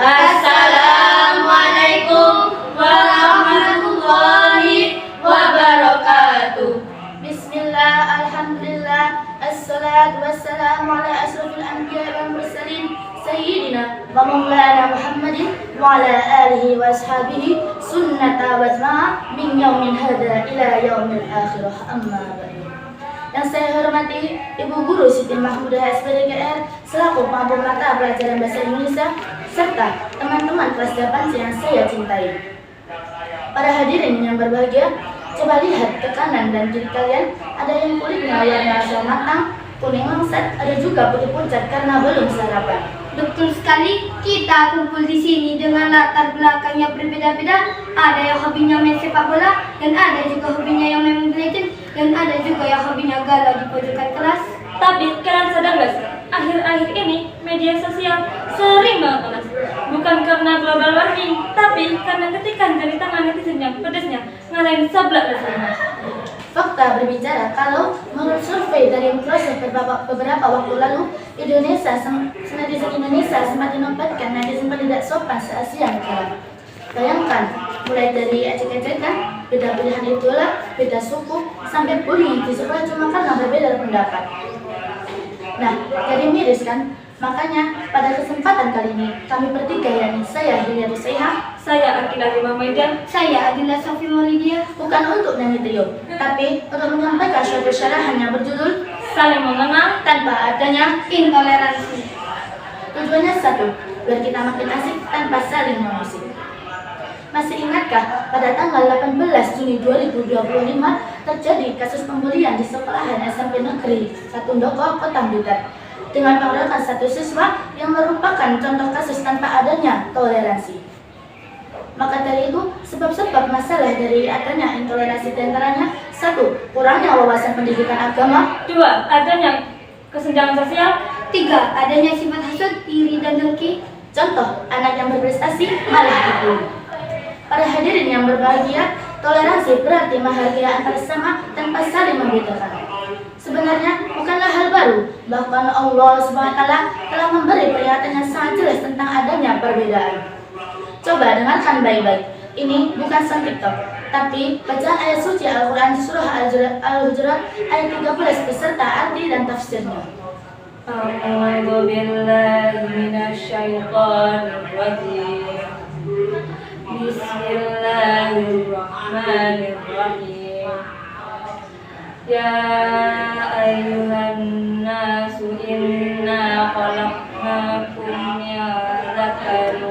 Assalamualaikum warahmatullahi wabarakatuh. Bismillah, alhamdulillah, assalatu wassalamu ala asrafil anbiya wal mursalin Sayyidina wa maulana Muhammadin wa ala alihi wa ashabihi sunnata wa jama'a min yaumin hada ila yaumil akhirah, amma ba'du. Yang saya hormati Ibu Guru Siti Mahmudah SPDGR selaku pengampu mata pelajaran bahasa Indonesia serta teman-teman kelas 8 yang saya cintai. Para hadirin yang berbahagia, coba lihat ke kanan dan kiri kalian, ada yang kulitnya warna asal matang, kuning langsat, ada juga putih pucat karena belum sarapan. Betul sekali, kita kumpul di sini dengan latar belakang yang berbeda-beda. Ada yang hobinya main sepak bola, dan ada juga hobinya yang main Mobile Legends, dan ada juga yang hobinya galau di pojokan kelas. Tapi kalian sadar gak sih, akhir-akhir ini media sosial sering banget panas. Bukan karena global warming, tapi karena ketika jari tangan netizen yang pedasnya ngalahin sablak rasanya. Fakta berbicara kalau menurut survei dari Microsoft beberapa waktu lalu, netizen Indonesia sempat dinobatkan netizen tidak sopan se-Asia Tenggara. Bayangkan, mulai dari ejek-ejekan, beda pilihan idola, beda suku, sampai bullying di sekolah cuma karena berbeda pendapat. Nah, jadi miris kan? Makanya pada kesempatan kali ini kami bertiga, yakni saya Hilya Rusaiha, Saya Akilah Imam Maidan, Saya Adila Sofi Maulidia. bukan untuk nyanyi trio, tapi untuk menyampaikan suatu syarahan yang berjudul saling mengenal. Tanpa Adanya. Intoleransi. Tujuannya satu, biar kita makin asik tanpa saling mengusik. Masih ingatkah pada tanggal 18 Juni 2025 terjadi kasus pembulian di sekolahan SMP Negeri 1 Ndoko, Kota Blitar, dengan pengeroyokan satu siswa yang merupakan contoh kasus tanpa adanya toleransi. Maka dari itu, sebab-sebab masalah dari adanya intoleransi diantaranya: 1. Kurangnya wawasan pendidikan agama. 2. Adanya kesenjangan sosial. 3. Adanya sifat hasut, iri, dan dengki. Contoh, anak yang berprestasi malah dibully. Para hadirin yang berbahagia, toleransi berarti menghargai antar sesama tanpa saling membedakan. Sebenarnya bukanlah hal baru, bahkan Allah SWT telah memberi peringatan yang sangat jelas tentang adanya perbedaan. Coba dengarkan baik-baik, ini bukan sang TikTok, tapi bacaan ayat suci Al-Quran di surah Al-Hujurat ayat 13 beserta arti dan tafsirnya. A'udzu billahi minasyaitonir rajim. Bismillahirrahmanirrahim. Ya ayyuhan nasu inna khalaqnakum min dzakarin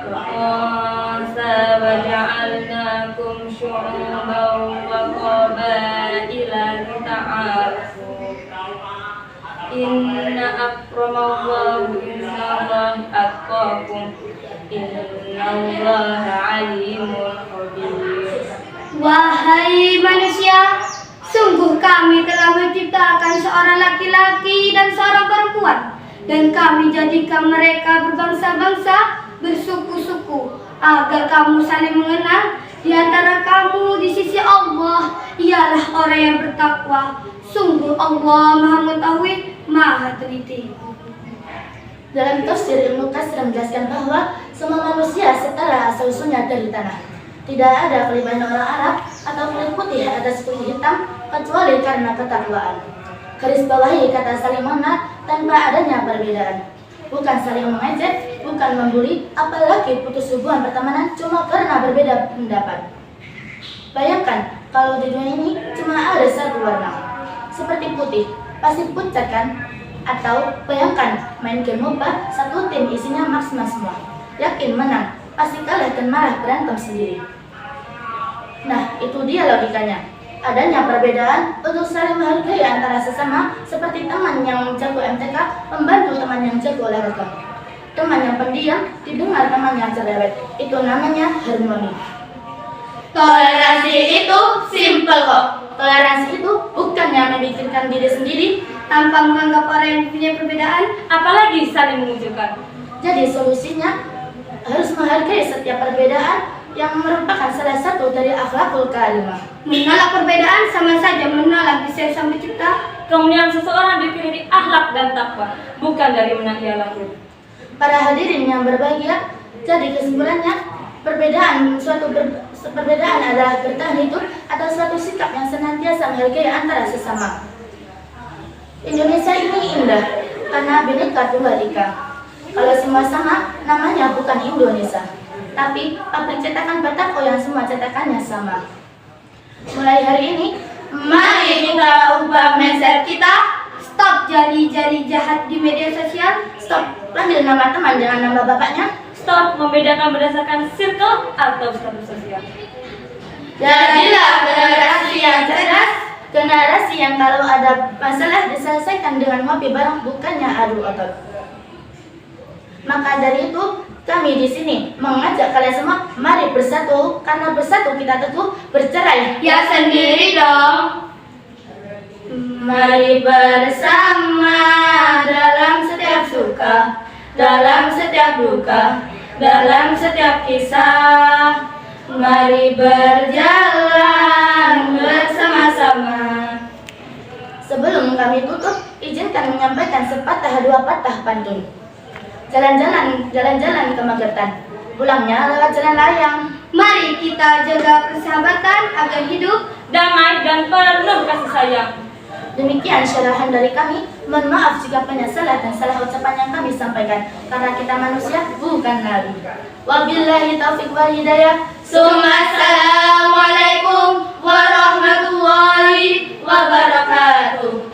wa unsa wa ja'alnakum syu'uban wa qabaila lita'arafu. Inna akramallahi indallahi atqakum. Innallaha alimun khabir. Wahai manusia, sungguh kami telah menciptakan seorang laki-laki dan seorang perempuan, dan kami jadikan mereka berbangsa-bangsa, bersuku-suku, agar kamu saling mengenal. Di antara kamu di sisi Allah ialah orang yang bertakwa. Sungguh Allah Maha Mengetahui, Maha Teliti. Dalam tafsir Ibnu Katsir menjelaskan bahwa semua manusia setara asal-usulnya dari tanah. Tidak ada kelebihan orang Arab atau kulit putih atas kulit hitam kecuali karena ketakwaan. Garis bawahi kata saling mengenal tanpa adanya perbedaan. Bukan saling mengejek, bukan membuli, apalagi putus hubungan pertemanan cuma karena berbeda pendapat. Bayangkan kalau di dunia ini cuma ada satu warna, seperti putih, pasti pucat kan? Atau bayangkan main game MOBA, satu tim isinya maksimal semua, yakin menang, pasti kalah dan malah berantem sendiri. Nah, itu dia logikanya. Adanya perbedaan untuk saling menghargai antara sesama, seperti teman yang jago MTK membantu teman yang jago olahraga. Teman yang pendiam didengar teman yang cerewet. Itu namanya harmoni. Toleransi itu simple kok. Toleransi itu bukannya memikirkan diri sendiri Tanpa menganggap orang yang punya perbedaan, apalagi saling menunjukkan. Jadi solusinya harus menghargai setiap perbedaan yang merupakan salah satu dari akhlakul karimah. menolak perbedaan sama saja menolak kasih Sang Pencipta. Kemuliaan seseorang dipilih akhlak dan takwa, bukan dari mana ia lahir. Para hadirin yang berbahagia, jadi kesimpulannya, perbedaan adalah bertahan hidup atau suatu sikap yang senantiasa menghargai antara sesama. Indonesia ini indah karena Bhinneka Tunggal Ika. Kalau semua sama, namanya bukan Indonesia, tapi pabrik cetakan Batako yang semua cetakannya sama. Mulai hari ini, Mari kita ubah mindset kita. Stop jadi jahat di media sosial. stop panggil nama teman dengan nama bapaknya. Stop membedakan berdasarkan circle atau status sosial. Jadilah generasi yang cerdas. Generasi yang kalau ada masalah diselesaikan dengan ngopi bareng, bukannya adu otot. Maka dari itu, kami di sini mengajak kalian semua, mari bersatu, karena bersatu kita teguh, bercerai Ya sendiri dong. mari bersama dalam setiap suka, dalam setiap duka, dalam setiap kisah. Mari berjalan bersama-sama. Sebelum kami tutup, izinkan menyampaikan sepatah dua patah pantun. Jalan-jalan ke Magetan, pulangnya lewat jalan layang. Mari kita jaga persahabatan agar hidup. Damai dan penuh kasih sayang. Demikian syarahan dari kami. Mohon maaf jika banyak salah dan salah ucapan yang kami sampaikan, karena kita manusia, bukan nabi. Wabillahi taufiq wal hidayah. Assalamualaikum warahmatullahi wabarakatuh.